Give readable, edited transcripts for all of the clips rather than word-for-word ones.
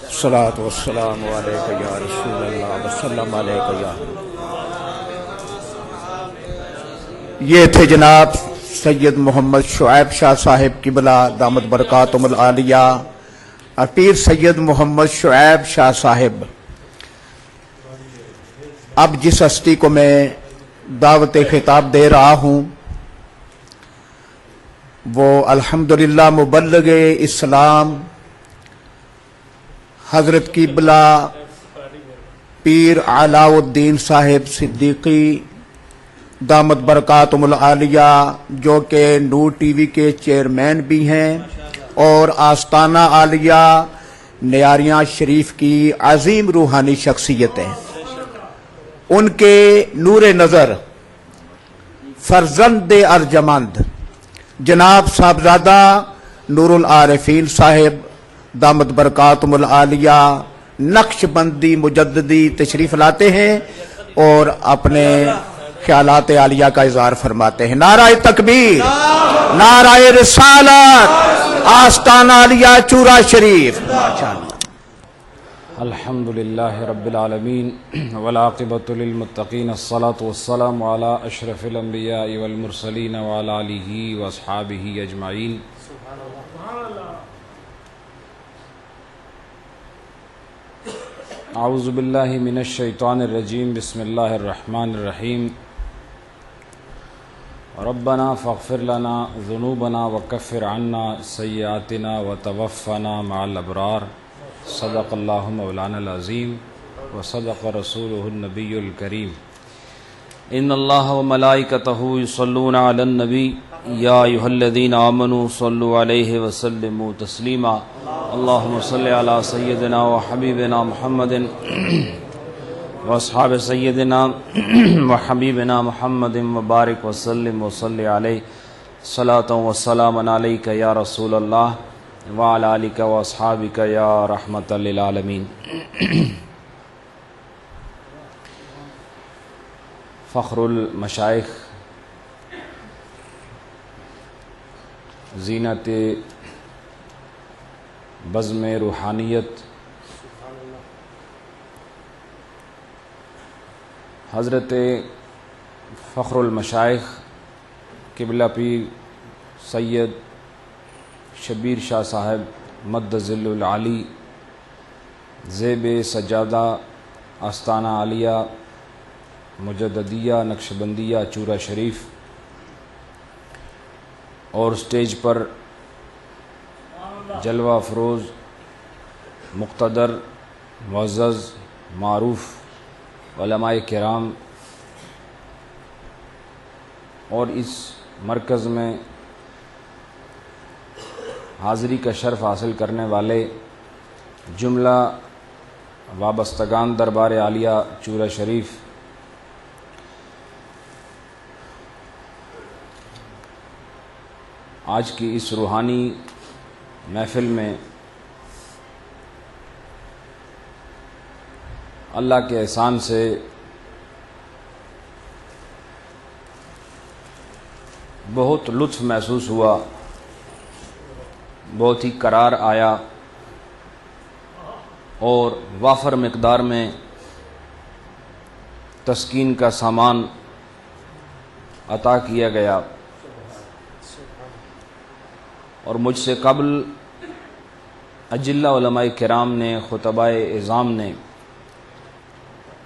الصلاۃ والسلام علیک یا رسول اللہ وسلم علیک یا یہ تھے جناب سید محمد شعیب شاہ صاحب قبلہ دامت برکاتہم العالیہ اور پیر سید محمد شعیب شاہ صاحب۔ اب جس ہستی کو میں دعوت خطاب دے رہا ہوں وہ الحمدللہ مبلغ اسلام حضرت قبلہ پیر علاء الدین صاحب صدیقی دامت برکاتہم العالیہ، جو کہ نور ٹی وی کے چیئرمین بھی ہیں اور آستانہ عالیہ نیاریاں شریف کی عظیم روحانی شخصیت ہیں۔ ان کے نور نظر فرزند ارجمند جناب صاحبزادہ نور العارفین صاحب دامت برکاتہم العالیہ نقش بندی مجددی تشریف لاتے ہیں اور اپنے خیالات عالیہ کا اظہار فرماتے ہیں۔ نعرہ تکبیر، نعرہ رسالت، آستانہ عالیہ چورا شریف۔ الحمدللہ رب العالمین والعاقبۃ للمتقین، الصلاۃ والسلام علی اشرف الانبیاء والمرسلین وعلی آلہ واصحابہ اجمعین۔ اعوذ باللہ من الشیطان الرجیم، بسم اللہ الرحمن الرحیم۔ ربنا فاغفر لنا ذنوبنا وکفر عنا سیئاتنا وتوفنا مع الابرار، صدق اللہ مولانا العظیم وصدق رسولہ النبی الکریم۔ ان اللہ وملائکتہ یصلون علی النبی یا ایھا الذین آمنوا صلوا علیہ وسلموا تسلیما۔ اللہم صل علی سیدنا وحبیبنا محمد واصحاب سیدنا وحبیبنا محمد وبارک وسلم وصلی علیہ صلاۃ وسلام علیک یا رسول اللہ وعلی آلک واصحابک یا رحمۃ للعالمین۔ فخر المشائخ، زینت بزم روحانیت، حضرت فخر المشائخ قبلہ پیر سید شبیر شاہ صاحب مد ظل العالی زیب سجادہ آستانہ عالیہ مجددیہ نقشبندیہ چورا شریف، اور اسٹیج پر جلوہ افروز مقتدر معزز معروف علماء کرام، اور اس مرکز میں حاضری کا شرف حاصل کرنے والے جملہ وابستگان دربار عالیہ چورا شریف، آج کی اس روحانی محفل میں اللہ کے احسان سے بہت لطف محسوس ہوا، بہت ہی قرار آیا، اور وافر مقدار میں تسکین کا سامان عطا کیا گیا۔ اور مجھ سے قبل اجلہ علماء کرام نے، خطباء اعظام نے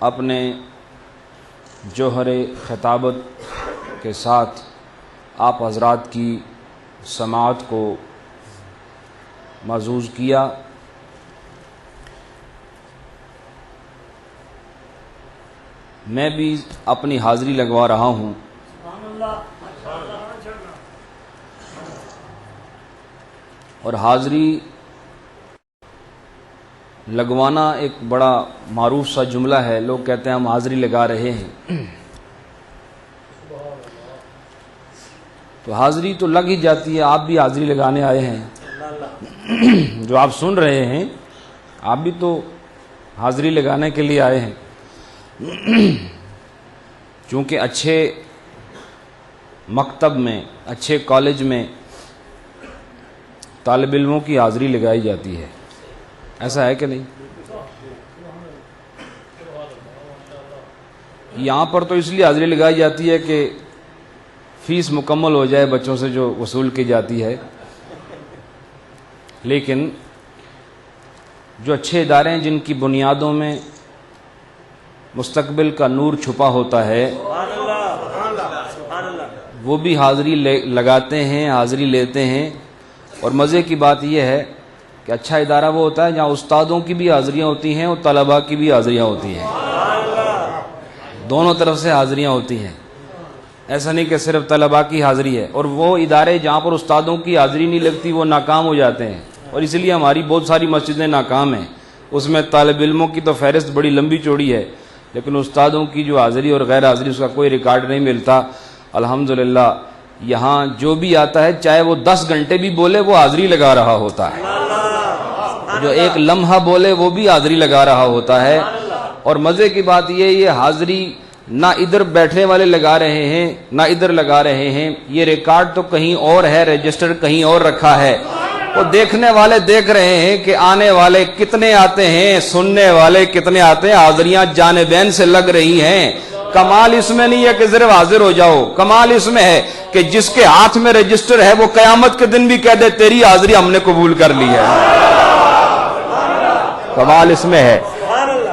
اپنے جوہر خطابت کے ساتھ آپ حضرات کی سماعت کو معزوز کیا۔ میں بھی اپنی حاضری لگوا رہا ہوں۔ اور حاضری لگوانا ایک بڑا معروف سا جملہ ہے، لوگ کہتے ہیں ہم حاضری لگا رہے ہیں، تو حاضری تو لگ ہی جاتی ہے۔ آپ بھی حاضری لگانے آئے ہیں، جو آپ سن رہے ہیں آپ بھی تو حاضری لگانے کے لیے آئے ہیں، چونکہ اچھے مکتب میں، اچھے کالج میں طالب علموں کی حاضری لگائی جاتی ہے، ایسا ہے کہ نہیں؟ یہاں پر تو اس لیے حاضری لگائی جاتی ہے کہ فیس مکمل ہو جائے بچوں سے جو وصول کی جاتی ہے، لیکن جو اچھے ادارے ہیں جن کی بنیادوں میں مستقبل کا نور چھپا ہوتا ہے وہ بھی حاضری لگاتے ہیں، حاضری لیتے ہیں. اور مزے کی بات یہ ہے کہ اچھا ادارہ وہ ہوتا ہے جہاں استادوں کی بھی حاضریاں ہوتی ہیں اور طلباء کی بھی حاضریاں ہوتی ہیں، دونوں طرف سے حاضریاں ہوتی ہیں. ایسا نہیں کہ صرف طلباء کی حاضری ہے. اور وہ ادارے جہاں پر استادوں کی حاضری نہیں لگتی وہ ناکام ہو جاتے ہیں، اور اس لیے ہماری بہت ساری مسجدیں ناکام ہیں. اس میں طالب علموں کی تو فہرست بڑی لمبی چوڑی ہے، لیکن استادوں کی جو حاضری اور غیر حاضری اس کا کوئی ریکارڈ نہیں ملتا. الحمدللہ یہاں جو بھی آتا ہے چاہے وہ 10 گھنٹے بھی بولے وہ حاضری لگا رہا ہوتا ہے، جو ایک لمحہ بولے وہ بھی حاضری لگا رہا ہوتا ہے. اور مزے کی بات یہ حاضری نہ ادھر بیٹھنے والے لگا رہے ہیں نہ ادھر لگا رہے ہیں، یہ ریکارڈ تو کہیں اور ہے، رجسٹر کہیں اور رکھا ہے. وہ دیکھنے والے دیکھ رہے ہیں کہ آنے والے کتنے آتے ہیں، سننے والے کتنے آتے ہیں، حاضریاں جانبین سے لگ رہی ہیں. کمال اس میں نہیں ہے کہ صرف حاضر ہو جاؤ، کمال اس میں ہے کہ جس کے ہاتھ میں رجسٹر ہے وہ قیامت کے دن بھی کہہ دے تیری حاضری ہم نے قبول کر لی ہے. کمال اس میں ہے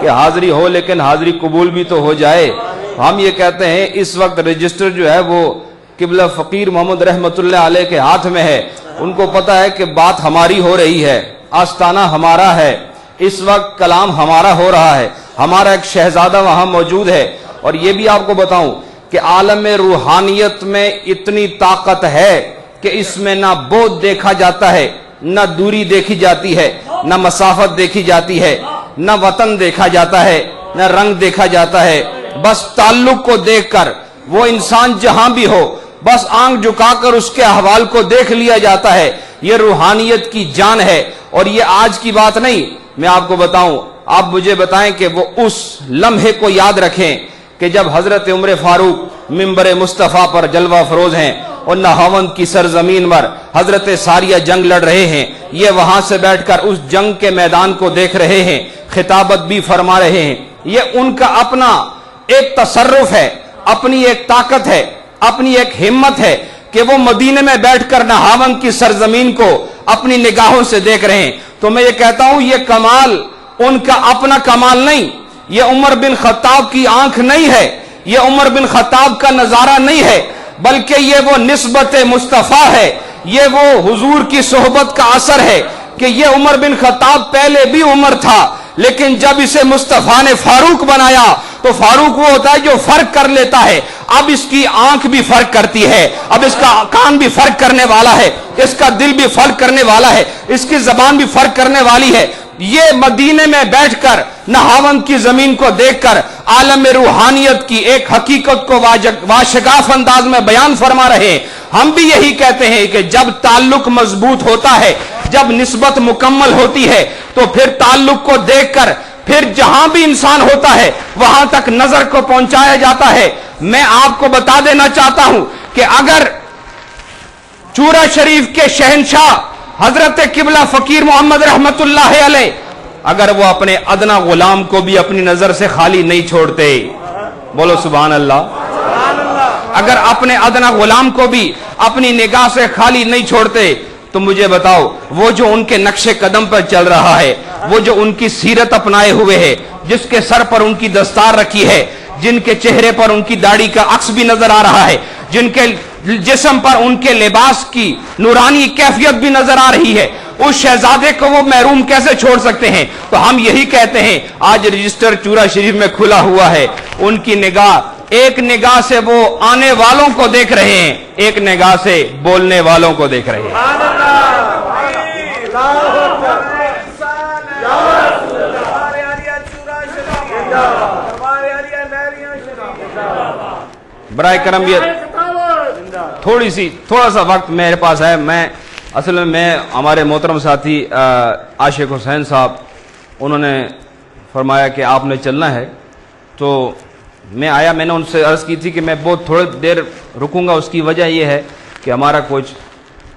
کہ حاضری ہو لیکن حاضری قبول بھی تو ہو جائے. ہم یہ کہتے ہیں اس وقت رجسٹر جو ہے وہ قبلہ فقیر محمد رحمت اللہ علیہ کے ہاتھ میں ہے. ان کو پتا ہے کہ بات ہماری ہو رہی ہے، آستانہ ہمارا ہے، اس وقت کلام ہمارا ہو رہا ہے، ہمارا ایک شہزادہ وہاں موجود ہے. اور یہ بھی آپ کو بتاؤں کہ عالم روحانیت میں اتنی طاقت ہے کہ اس میں نہ بعد دیکھا جاتا ہے، نہ دوری دیکھی جاتی ہے، نہ مسافت دیکھی جاتی ہے، نہ وطن دیکھا جاتا ہے، نہ رنگ دیکھا جاتا ہے. بس تعلق کو دیکھ کر وہ انسان جہاں بھی ہو بس آنکھ جھکا کر اس کے احوال کو دیکھ لیا جاتا ہے. یہ روحانیت کی جان ہے. اور یہ آج کی بات نہیں، میں آپ کو بتاؤں، آپ مجھے بتائیں کہ وہ اس لمحے کو یاد رکھیں کہ جب حضرت عمر فاروق منبر مصطفیٰ پر جلوہ فروز ہیں اور نہاوند کی سرزمین پر حضرت ساریہ جنگ لڑ رہے ہیں، یہ وہاں سے بیٹھ کر اس جنگ کے میدان کو دیکھ رہے ہیں، خطابت بھی فرما رہے ہیں. یہ ان کا اپنا ایک تصرف ہے، اپنی ایک طاقت ہے، اپنی ایک ہمت ہے کہ وہ مدینے میں بیٹھ کر نہاوند کی سرزمین کو اپنی نگاہوں سے دیکھ رہے ہیں. تو میں یہ کہتا ہوں یہ کمال ان کا اپنا کمال نہیں، یہ عمر بن خطاب کی آنکھ نہیں ہے، یہ عمر بن خطاب کا نظارہ نہیں ہے، بلکہ یہ وہ نسبت مصطفیٰ ہے، یہ وہ حضور کی صحبت کا اثر ہے کہ یہ عمر بن خطاب پہلے بھی عمر تھا، لیکن جب اسے مصطفیٰ نے فاروق بنایا تو فاروق وہ ہوتا ہے جو فرق کر لیتا ہے. اب اس کی آنکھ بھی فرق کرتی ہے، اب اس کا کان بھی فرق کرنے والا ہے، اس کا دل بھی فرق کرنے والا ہے، اس کی زبان بھی فرق کرنے والی ہے. یہ مدینے میں بیٹھ کر نہاوند کی زمین کو دیکھ کر عالم روحانیت کی ایک حقیقت کو واشگاف انداز میں بیان فرما رہے ہیں. ہم بھی یہی کہتے ہیں کہ جب تعلق مضبوط ہوتا ہے، جب نسبت مکمل ہوتی ہے تو پھر تعلق کو دیکھ کر پھر جہاں بھی انسان ہوتا ہے وہاں تک نظر کو پہنچایا جاتا ہے. میں آپ کو بتا دینا چاہتا ہوں کہ اگر چورا شریف کے شہنشاہ حضرت قبلہ فقیر محمد رحمت اللہ علیہ اگر وہ اپنے ادنا غلام کو بھی اپنی نظر سے خالی نہیں چھوڑتے، بولو سبحان اللہ، اگر اپنے ادنا غلام کو بھی اپنی نگاہ سے خالی نہیں چھوڑتے تو مجھے بتاؤ وہ جو ان کے نقش قدم پر چل رہا ہے، وہ جو ان کی سیرت اپنائے ہوئے ہے، جس کے سر پر ان کی دستار رکھی ہے، جن کے چہرے پر ان کی داڑھی کا عکس بھی نظر آ رہا ہے، جن کے جسم پر ان کے لباس کی نورانی کیفیت بھی نظر آ رہی ہے، اس شہزادے کو وہ محروم کیسے چھوڑ سکتے ہیں؟ تو ہم یہی کہتے ہیں آج رجسٹر چورا شریف میں کھلا ہوا ہے، ان کی نگاہ ایک نگاہ سے وہ آنے والوں کو دیکھ رہے ہیں، ایک نگاہ سے بولنے والوں کو دیکھ رہے ہیں. برائے کرم یہ تھوڑا سا وقت میرے پاس ہے. میں اصل میں ہمارے محترم ساتھی عاشق حسین صاحب انہوں نے فرمایا کہ آپ نے چلنا ہے تو میں آیا. میں نے ان سے عرض کی تھی کہ میں بہت تھوڑی دیر رکوں گا. اس کی وجہ یہ ہے کہ ہمارا کچھ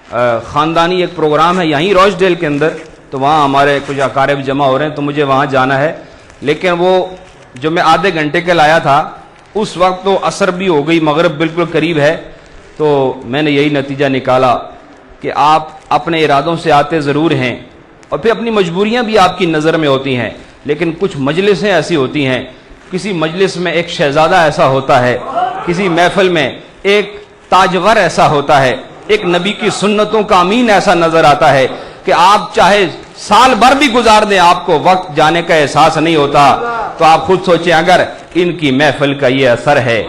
خاندانی ایک پروگرام ہے یہیں روش ڈیل کے اندر، تو وہاں ہمارے کچھ اقارب جمع ہو رہے ہیں، تو مجھے وہاں جانا ہے. لیکن وہ جو میں آدھے گھنٹے کے لایا تھا اس وقت تو عصر بھی ہو گئی، مغرب بالکل قریب ہے. تو میں نے یہی نتیجہ نکالا کہ آپ اپنے ارادوں سے آتے ضرور ہیں اور پھر اپنی مجبوریاں بھی آپ کی نظر میں ہوتی ہیں، لیکن کچھ مجلسیں ایسی ہوتی ہیں، کسی مجلس میں ایک شہزادہ ایسا ہوتا ہے، کسی محفل میں ایک تاجور ایسا ہوتا ہے، ایک نبی کی سنتوں کا امین ایسا نظر آتا ہے کہ آپ چاہے سال بھر بھی گزار دیں آپ کو وقت جانے کا احساس نہیں ہوتا. تو آپ خود سوچیں اگر ان کی محفل کا یہ اثر ہے،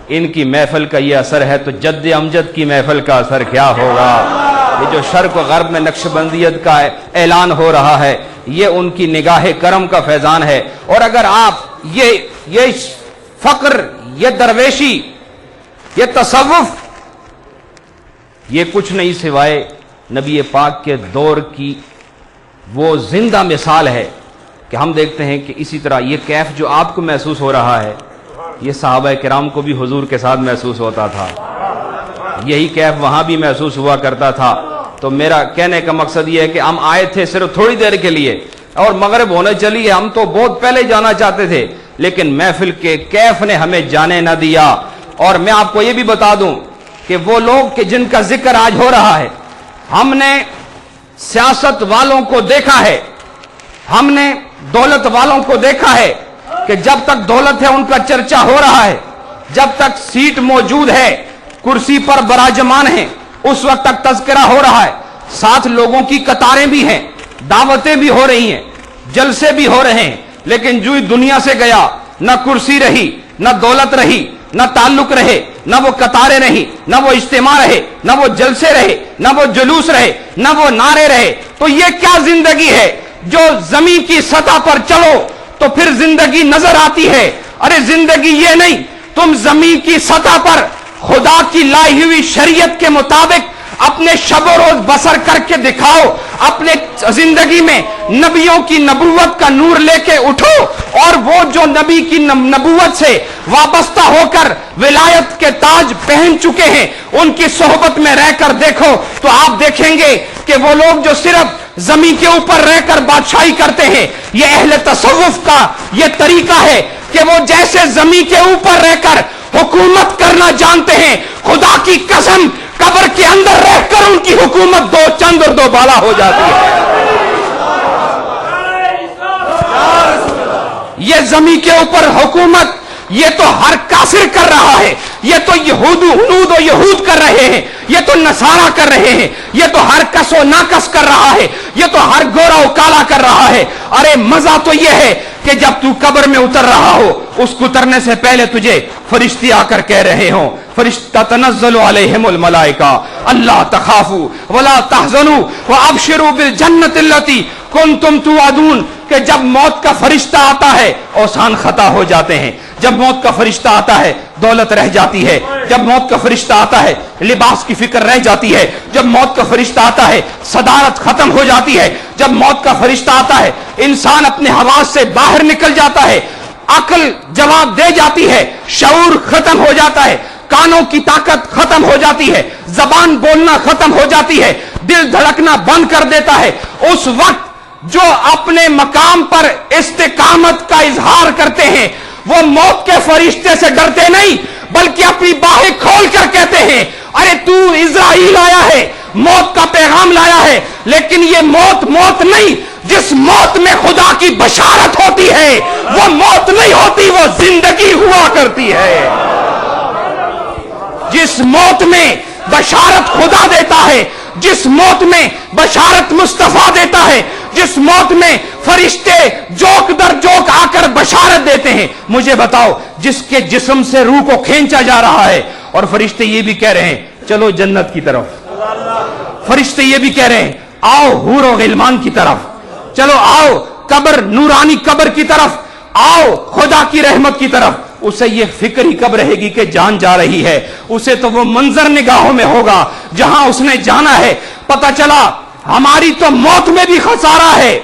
ان کی محفل کا یہ اثر ہے تو جد امجد کی محفل کا اثر کیا ہوگا. یہ جو شرق و غرب میں نقش بندیت کا اعلان ہو رہا ہے یہ ان کی نگاہ کرم کا فیضان ہے. اور اگر آپ یہ فقر، یہ درویشی، یہ تصوف، یہ کچھ نہیں سوائے نبی پاک کے دور کی وہ زندہ مثال ہے کہ ہم دیکھتے ہیں کہ اسی طرح یہ کیف جو آپ کو محسوس ہو رہا ہے یہ صحابہ کرام کو بھی حضور کے ساتھ محسوس ہوتا تھا، یہی کیف وہاں بھی محسوس ہوا کرتا تھا. تو میرا کہنے کا مقصد یہ ہے کہ ہم آئے تھے صرف تھوڑی دیر کے لیے اور مغرب ہونے چلی ہے، ہم تو بہت پہلے جانا چاہتے تھے لیکن محفل کے کیف نے ہمیں جانے نہ دیا. اور میں آپ کو یہ بھی بتا دوں کہ وہ لوگ کہ جن کا ذکر آج ہو رہا ہے، ہم نے سیاست والوں کو دیکھا ہے، ہم نے دولت والوں کو دیکھا ہے کہ جب تک دولت ہے ان کا چرچا ہو رہا ہے، جب تک سیٹ موجود ہے، کرسی پر براجمان ہیں، اس وقت تک تذکرہ ہو رہا ہے. ساتھ لوگوں کی قطاریں بھی ہیں، دعوتیں بھی ہو رہی ہیں، جلسے بھی ہو رہے ہیں، لیکن جو دنیا سے گیا نہ کرسی رہی، نہ دولت رہی، نہ تعلق رہے، نہ وہ قطاریں رہی، نہ وہ اجتماع رہے، نہ وہ جلسے رہے، نہ وہ جلوس رہے، نہ وہ نعرے رہے. تو یہ کیا زندگی ہے جو زمین کی سطح پر چلو تو پھر زندگی نظر آتی ہے؟ ارے زندگی یہ نہیں، تم زمین کی سطح پر خدا کی لائی ہوئی شریعت کے مطابق اپنے شب و روز بسر کر کے دکھاؤ، اپنے زندگی میں نبیوں کی نبوت کا نور لے کے اٹھو، اور وہ جو نبی کی نبوت سے وابستہ ہو کر ولایت کے تاج پہن چکے ہیں ان کی صحبت میں رہ کر دیکھو تو آپ دیکھیں گے کہ وہ لوگ جو صرف زمین کے اوپر رہ کر بادشاہی کرتے ہیں، یہ اہل تصوف کا یہ طریقہ ہے کہ وہ جیسے زمین کے اوپر رہ کر حکومت کرنا جانتے ہیں، خدا کی قسم قبر کے اندر رہ کر ان کی حکومت دو چند اور دو بالا ہو جاتی ہے. یہ زمین کے اوپر حکومت یہ تو ہر کافر کر رہا ہے، یہ تو ہنود و یہود کر رہے ہیں، یہ تو نصارہ کر رہے ہیں، یہ تو ہر کس و ناکس کر رہا ہے، یہ تو ہر گورا و کالا کر رہا ہے. ارے مزہ تو یہ ہے کہ جب تو قبر میں اتر رہا ہو اس کو اترنے سے پہلے تجھے فرشتے آ کر کہہ رہے ہوں، فرشتہ تنزل علیہم الملائکہ اللہ تخافوا ولا تحزنوا وابشروا بالجنۃ التی کنتم توعدون. کہ جب موت کا فرشتہ آتا ہے اوسان خطا ہو جاتے ہیں، جب موت کا فرشتہ آتا ہے دولت رہ جاتی ہے، جب موت کا فرشتہ آتا ہے لباس کی فکر رہ جاتی ہے، جب موت کا فرشتہ آتا ہے صدارت ختم ہو جاتی ہے، جب موت کا فرشتہ آتا ہے انسان اپنے حواس سے باہر نکل جاتا ہے، عقل جواب دے جاتی ہے، شعور ختم ہو جاتا ہے، کانوں کی طاقت ختم ہو جاتی ہے، زبان بولنا ختم ہو جاتی ہے، دل دھڑکنا بند کر دیتا ہے. اس وقت جو اپنے مقام پر استقامت کا اظہار کرتے ہیں وہ موت کے فرشتے سے ڈرتے نہیں بلکہ اپنی باہیں کھول کر کہتے ہیں ارے تو اسرائیل آیا ہے، موت کا پیغام لایا ہے، لیکن یہ موت موت نہیں. جس موت میں خدا کی بشارت ہوتی ہے وہ موت نہیں ہوتی، وہ زندگی ہوا کرتی ہے. جس موت میں بشارت خدا دیتا ہے، جس موت میں بشارت مصطفیٰ دیتا ہے، جس موت میں فرشتے جوک در جوک آ کر بشارت دیتے ہیں، مجھے بتاؤ جس کے جسم سے روح کو کھینچا جا رہا ہے اور فرشتے یہ بھی کہہ رہے ہیں چلو جنت کی طرف، فرشتے یہ بھی کہہ رہے ہیں آؤ حور و غلمان کی طرف، چلو آؤ قبر نورانی قبر کی طرف، آؤ خدا کی رحمت کی طرف. اسے یہ فکر ہی کب رہے گی کہ جان جا رہی ہے؟ اسے تو وہ منظر نگاہوں میں ہوگا جہاں اس نے جانا ہے. پتہ چلا ہماری تو موت میں بھی خسارہ ہے،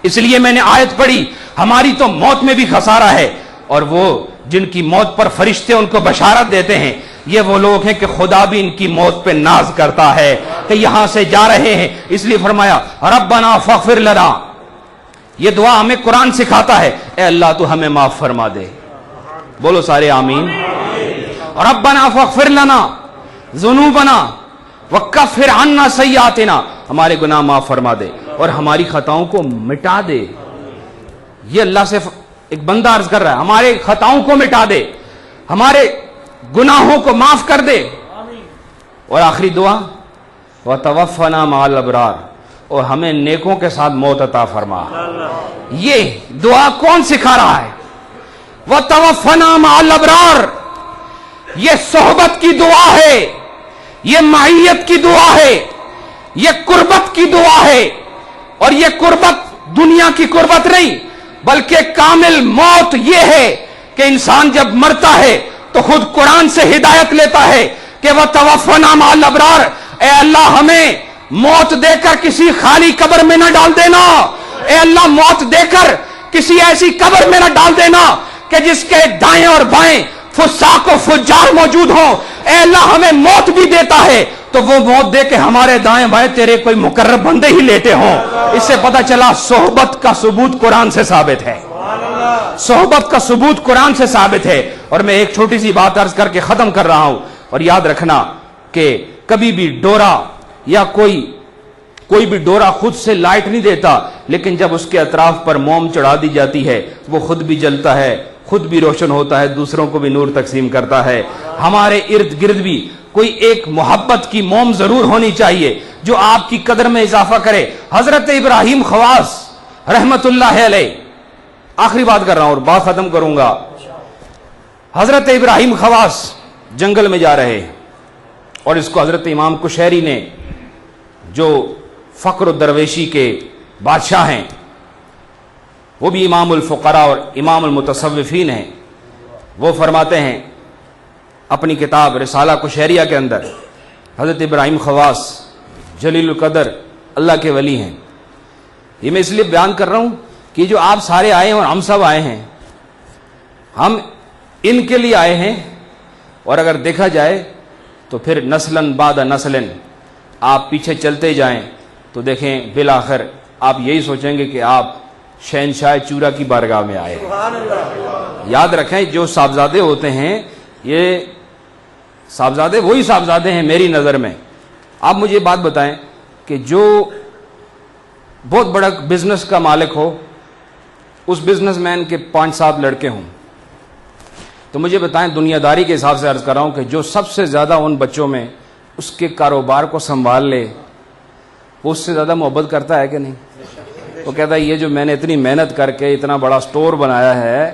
اس لیے میں نے آیت پڑھی ہماری تو موت میں بھی خسارہ ہے. اور وہ جن کی موت پر فرشتے ان کو بشارت دیتے ہیں یہ وہ لوگ ہیں کہ خدا بھی ان کی موت پہ ناز کرتا ہے کہ یہاں سے جا رہے ہیں، اس لیے فرمایا ربنا فاغفر لنا. یہ دعا ہمیں قرآن سکھاتا ہے، اے اللہ تو ہمیں معاف فرما دے. بولو سارے آمین. ربنا فاغفر لنا ذنوبنا وکفر عنا سیئاتنا، ہمارے گناہ معاف فرما دے اور ہماری خطاؤں کو مٹا دے. یہ اللہ سے ایک بندہ عرض کر رہا ہے ہمارے خطاؤں کو مٹا دے، ہمارے گناہوں کو معاف کر دے. اور آخری دعا وتوفنا مع الابرار، اور ہمیں نیکوں کے ساتھ موت عطا فرما. یہ دعا کون سکھا رہا ہے؟ وتوفنا مع الابرار. یہ صحبت کی دعا ہے، یہ معیت کی دعا ہے، یہ قربت کی دعا ہے. اور یہ قربت دنیا کی قربت نہیں بلکہ کامل موت یہ ہے کہ انسان جب مرتا ہے تو خود قرآن سے ہدایت لیتا ہے کہ وتوفنا مع الابرار، اے اللہ ہمیں موت دے کر کسی خالی قبر میں نہ ڈال دینا. اے اللہ موت دے کر کسی ایسی قبر میں نہ ڈال دینا کہ جس کے دائیں اور بائیں فساق و فجار موجود ہوں. اے اللہ ہمیں موت بھی دیتا ہے تو وہ موت دے کے ہمارے دائیں بائیں تیرے کوئی مقرب بندے ہی لیتے ہوں. اس سے پتہ چلا صحبت کا ثبوت قرآن سے ثابت ہے، صحبت کا ثبوت قرآن سے ثابت ہے. اور میں ایک چھوٹی سی بات عرض کر کے ختم کر رہا ہوں، اور یاد رکھنا کہ کبھی بھی ڈورا یا کوئی بھی ڈورا خود سے لائٹ نہیں دیتا، لیکن جب اس کے اطراف پر موم چڑھا دی جاتی ہے وہ خود بھی جلتا ہے، خود بھی روشن ہوتا ہے، دوسروں کو بھی نور تقسیم کرتا ہے. ہمارے ارد گرد بھی کوئی ایک محبت کی موم ضرور ہونی چاہیے جو آپ کی قدر میں اضافہ کرے. حضرت ابراہیم خواص رحمت اللہ علیہ، آخری بات کر رہا ہوں اور بات ختم کروں گا. حضرت ابراہیم خواص جنگل میں جا رہے اور اس کو حضرت امام کشیری نے، جو فقر و درویشی کے بادشاہ ہیں، وہ بھی امام الفقراء اور امام المتصوفین ہیں، وہ فرماتے ہیں اپنی کتاب رسالہ کشیریہ کے اندر، حضرت ابراہیم خواص جلیل القدر اللہ کے ولی ہیں. یہ میں اس لیے بیان کر رہا ہوں کہ جو آپ سارے آئے ہیں اور ہم سب آئے ہیں، ہم ان کے لیے آئے ہیں. اور اگر دیکھا جائے تو پھر نسلاً بعد نسلاً آپ پیچھے چلتے جائیں تو دیکھیں بالآخر آپ یہی سوچیں گے کہ آپ شہنشاہ چورا کی بارگاہ میں آئے. یاد رکھیں جو صاحبزادے ہوتے ہیں یہ صاحبزادے وہی صاحبزادے ہیں میری نظر میں. آپ مجھے بات بتائیں کہ جو بہت بڑا بزنس کا مالک ہو، اس بزنس مین کے 5-7 لڑکے ہوں، تو مجھے بتائیں دنیا داری کے حساب سے عرض کر رہا ہوں کہ جو سب سے زیادہ ان بچوں میں اس کے کاروبار کو سنبھال لے وہ اس سے زیادہ محبت کرتا ہے کہ نہیں؟ وہ کہتا ہے یہ جو میں نے اتنی محنت کر کے اتنا بڑا سٹور بنایا ہے،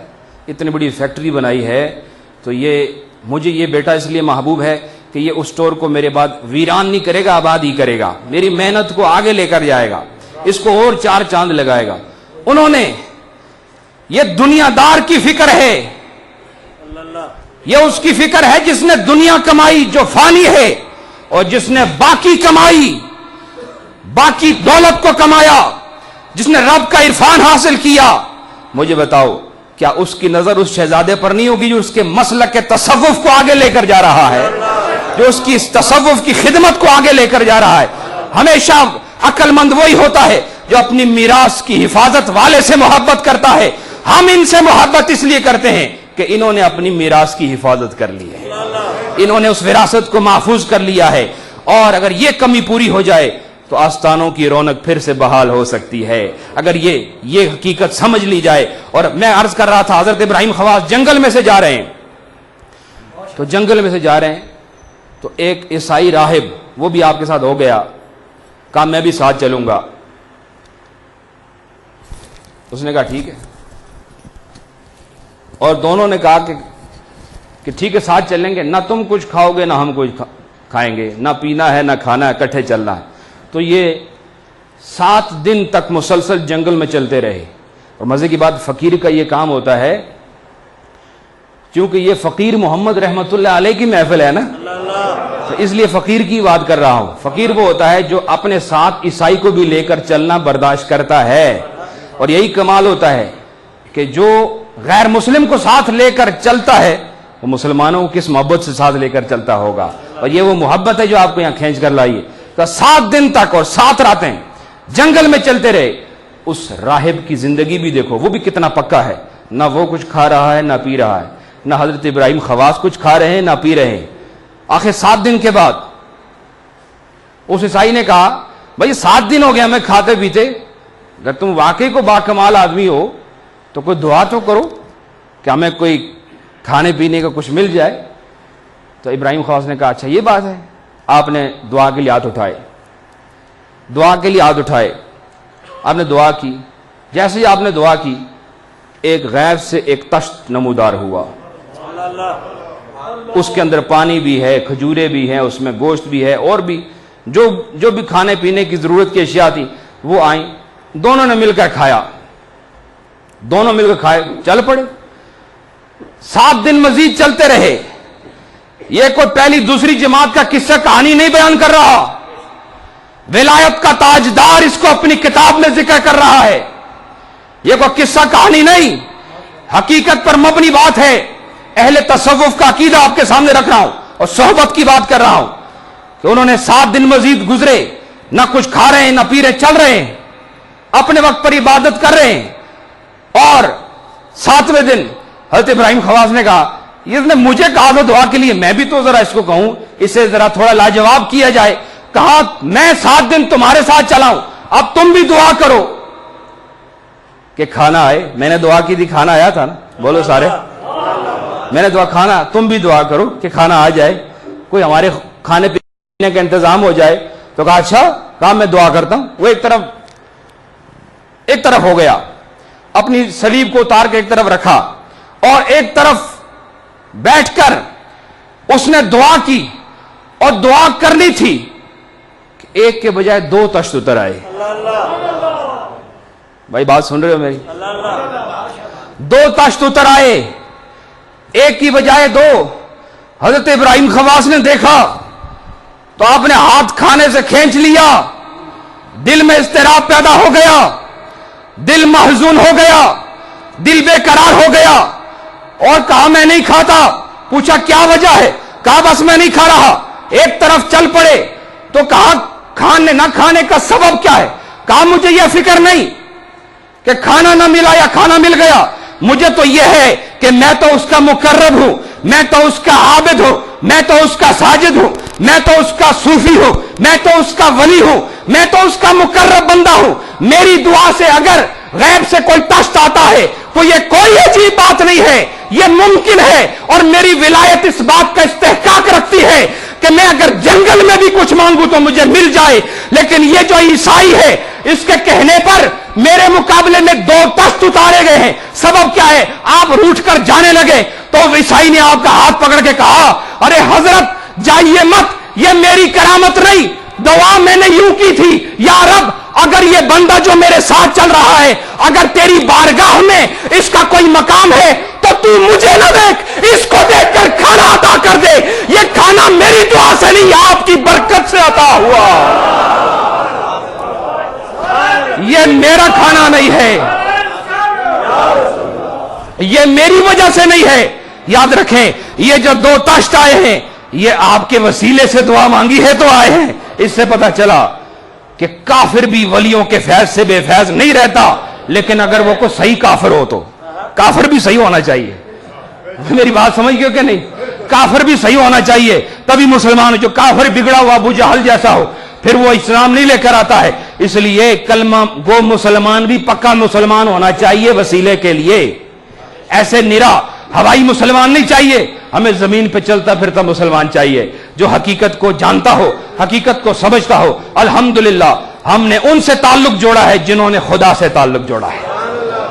اتنی بڑی فیکٹری بنائی ہے، تو یہ مجھے یہ بیٹا اس لیے محبوب ہے کہ یہ اس سٹور کو میرے بعد ویران نہیں کرے گا، آباد ہی کرے گا، میری محنت کو آگے لے کر جائے گا، اس کو اور 4 چاند لگائے گا. انہوں نے یہ دنیا دار کی فکر ہے، یہ اس کی فکر ہے جس نے دنیا کمائی جو فانی ہے، اور جس نے باقی کمائی، باقی دولت کو کمایا، جس نے رب کا عرفان حاصل کیا. مجھے بتاؤ کیا اس کی نظر اس شہزادے پر نہیں ہوگی جو اس کے مسلک کے تصوف کو آگے لے کر جا رہا ہے، جو اس کی اس تصوف کی خدمت کو آگے لے کر جا رہا ہے؟ ہمیشہ عقل مند وہی ہوتا ہے جو اپنی میراث کی حفاظت والے سے محبت کرتا ہے. ہم ان سے محبت اس لیے کرتے ہیں کہ انہوں نے اپنی میراث کی حفاظت کر لی ہے، انہوں نے اس وراثت کو محفوظ کر لیا ہے. اور اگر یہ کمی پوری ہو جائے تو آستانوں کی رونق پھر سے بحال ہو سکتی ہے، اگر یہ حقیقت سمجھ لی جائے. اور میں عرض کر رہا تھا حضرت ابراہیم خواص جنگل میں سے جا رہے ہیں، تو جنگل میں سے جا رہے ہیں تو ایک عیسائی راہب وہ بھی آپ کے ساتھ ہو گیا، کہا میں بھی ساتھ چلوں گا. اس نے کہا ٹھیک ہے، اور دونوں نے کہا کہ ٹھیک ہے ساتھ چلیں گے، نہ تم کچھ کھاؤ گے نہ ہم کچھ کھائیں گے، نہ پینا ہے نہ کھانا ہے، اکٹھے چلنا ہے. تو یہ 7 دن تک مسلسل جنگل میں چلتے رہے. اور مزے کی بات، فقیر کا یہ کام ہوتا ہے، کیونکہ یہ فقیر محمد رحمت اللہ علیہ کی محفل ہے نا، تو اس لیے فقیر کی بات کر رہا ہوں. فقیر وہ ہوتا ہے جو اپنے ساتھ عیسائی کو بھی لے کر چلنا برداشت کرتا ہے. اور یہی کمال ہوتا ہے کہ جو غیر مسلم کو ساتھ لے کر چلتا ہے وہ مسلمانوں کو کس محبت سے ساتھ لے کر چلتا ہوگا. اور یہ وہ محبت ہے جو آپ کو یہاں کھینچ کر لائیے. تو 7 دن تک اور 7 راتیں جنگل میں چلتے رہے. اس راہب کی زندگی بھی دیکھو, وہ بھی کتنا پکا ہے, نہ وہ کچھ کھا رہا ہے نہ پی رہا ہے, نہ حضرت ابراہیم خواص کچھ کھا رہے ہیں نہ پی رہے ہیں. آخر 7 دن کے بعد اس عیسائی نے کہا بھائی 7 دن ہو گیا ہمیں کھاتے پیتے, اگر تم واقعی کو باکمال آدمی ہو تو کوئی دعا تو کرو کہ ہمیں کوئی کھانے پینے کا کچھ مل جائے. تو ابراہیم خواص نے کہا اچھا یہ بات ہے. آپ نے دعا کے لیے ہاتھ اٹھائے, دعا کے لیے ہاتھ اٹھائے, آپ نے دعا کی. جیسے ہی آپ نے دعا کی ایک غیب سے ایک تشت نمودار ہوا, اس کے اندر پانی بھی ہے, کھجورے بھی ہیں, اس میں گوشت بھی ہے, اور بھی جو بھی کھانے پینے کی ضرورت کی اشیاء تھی وہ آئیں. دونوں نے مل کر کھایا, دونوں مل کر کھائے, چل پڑے. 7 دن مزید چلتے رہے. یہ کوئی پہلی دوسری جماعت کا قصہ کہانی نہیں بیان کر رہا, ولایت کا تاجدار اس کو اپنی کتاب میں ذکر کر رہا ہے. یہ کوئی قصہ کہانی نہیں, حقیقت پر مبنی بات ہے. اہل تصوف کا عقیدہ آپ کے سامنے رکھ رہا ہوں اور صحبت کی بات کر رہا ہوں کہ انہوں نے 7 دن مزید گزرے, نہ کچھ کھا رہے ہیں نہ پی رہے, چل رہے ہیں, اپنے وقت پر عبادت کر رہے ہیں. اور 7ویں دن حضرت ابراہیم خواص نے کہا اس نے مجھے کہا تھا دعا کے لیے, میں بھی تو ذرا اس کو کہوں, اسے ذرا تھوڑا لاجواب کیا جائے. کہا میں 7 دن تمہارے ساتھ چلا ہوں, اب تم بھی دعا کرو کہ کھانا آئے. میں نے دعا کی تھی, کھانا آیا تھا نا, بولو سارے, میں نے دعا کھانا, تم بھی دعا کرو کہ کھانا آ جائے, کوئی ہمارے کھانے پینے کا انتظام ہو جائے. تو کہا اچھا, کہا میں دعا کرتا ہوں. وہ ایک طرف ہو گیا, اپنی صلیب کو اتار کے ایک طرف رکھا, اور ایک طرف بیٹھ کر اس نے دعا کی. اور دعا کرنی تھی کہ ایک کے بجائے 2 تشت اتر آئے. بھائی بات سن رہے ہو میری؟ 2 تشت اتر آئے, ایک کی بجائے 2. حضرت ابراہیم خواص نے دیکھا تو آپ نے ہاتھ کھانے سے کھینچ لیا, دل میں اضطراب پیدا ہو گیا, دل محزون ہو گیا, دل بے قرار ہو گیا, اور کہا میں نہیں کھاتا. پوچھا کیا وجہ ہے؟ کہا بس میں نہیں کھا رہا. ایک طرف چل پڑے تو کہا کھانے نہ کھانے کا سبب کیا ہے؟ کہا مجھے یہ فکر نہیں کہ کھانا نہ ملا یا کھانا مل گیا, مجھے تو یہ ہے کہ میں تو اس کا مقرب ہوں, میں تو اس کا عابد ہوں, میں تو اس کا ساجد ہوں, میں تو اس کا صوفی ہوں, میں تو اس کا ولی ہوں, میں تو اس کا مقرب بندہ ہوں. میری دعا سے اگر غیب سے کوئی تشت آتا ہے تو یہ کوئی عجیب بات نہیں ہے, یہ ممکن ہے. اور میری ولایت اس بات کا استحقاق رکھتی ہے کہ میں اگر جنگل میں بھی کچھ مانگوں تو مجھے مل جائے. لیکن یہ جو عیسائی ہے اس کے کہنے پر میرے مقابلے میں 2 تشت اتارے گئے ہیں. سبب کیا ہے؟ آپ روٹھ کر جانے لگے تو عیسائی نے آپ کا ہاتھ پکڑ کے کہا ارے حضرت جائیے مت, یہ میری کرامت نہیں, دعا میں نے یوں کی تھی یا رب اگر یہ بندہ جو میرے ساتھ چل رہا ہے اگر تیری بارگاہ میں اس کا کوئی مقام ہے تو تو مجھے نہ دیکھ, اس کو دیکھ کر کھانا عطا کر دے. یہ کھانا میری دعا سے نہیں, آپ کی برکت سے عطا ہوا, یہ میرا کھانا نہیں ہے, یہ میری وجہ سے نہیں ہے. یاد رکھیں یہ جو 2 تشت آئے ہیں یہ آپ کے وسیلے سے دعا مانگی ہے تو آئے ہیں. اس سے پتہ چلا کہ کافر بھی ولیوں کے فیض سے بے فیض نہیں رہتا, لیکن اگر وہ کوئی صحیح کافر ہو تو کافر بھی صحیح ہونا چاہیے. میری بات سمجھ گئے کہ نہیں؟ کافر بھی صحیح ہونا چاہیے تبھی مسلمان. جو کافر بگڑا ہوا ابو جہل جیسا ہو پھر وہ اسلام نہیں لے کر آتا ہے. اس لیے کلمہ گو مسلمان بھی پکا مسلمان ہونا چاہیے وسیلے کے لیے. ایسے نرا ہوائی مسلمان نہیں چاہیے, ہمیں زمین پہ چلتا پھرتا مسلمان چاہیے جو حقیقت کو جانتا ہو, حقیقت کو سمجھتا ہو. الحمدللہ ہم نے ان سے تعلق جوڑا ہے جنہوں نے خدا سے تعلق جوڑا ہے.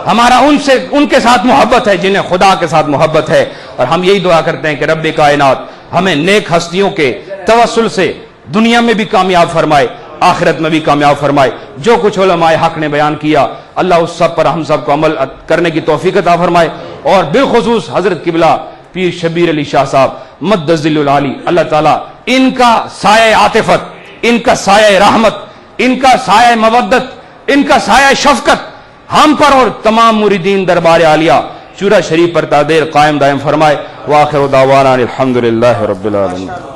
ہمارا ان کے ساتھ محبت ہے جنہیں خدا کے ساتھ محبت ہے. اور ہم یہی دعا کرتے ہیں کہ رب کائنات ہمیں نیک ہستیوں کے توسل سے دنیا میں بھی کامیاب فرمائے, آخرت میں بھی کامیاب فرمائے. جو کچھ علماء حق نے بیان کیا اللہ اس سب پر ہم سب کو عمل کرنے کی توفیق عطا فرمائے. اور بالخصوص حضرت قبلہ پیر شبیر علی شاہ صاحب مد ذل العالی, اللہ تعالیٰ ان کا سایہ عاطفت, ان کا سایہ رحمت, ان کا سایہ مودت, ان کا سایہ شفقت ہم پر اور تمام مریدین دربار عالیہ چورا شریف پر تادیر قائم دائم فرمائے. وآخر دعوانا الحمدللہ رب العالمین.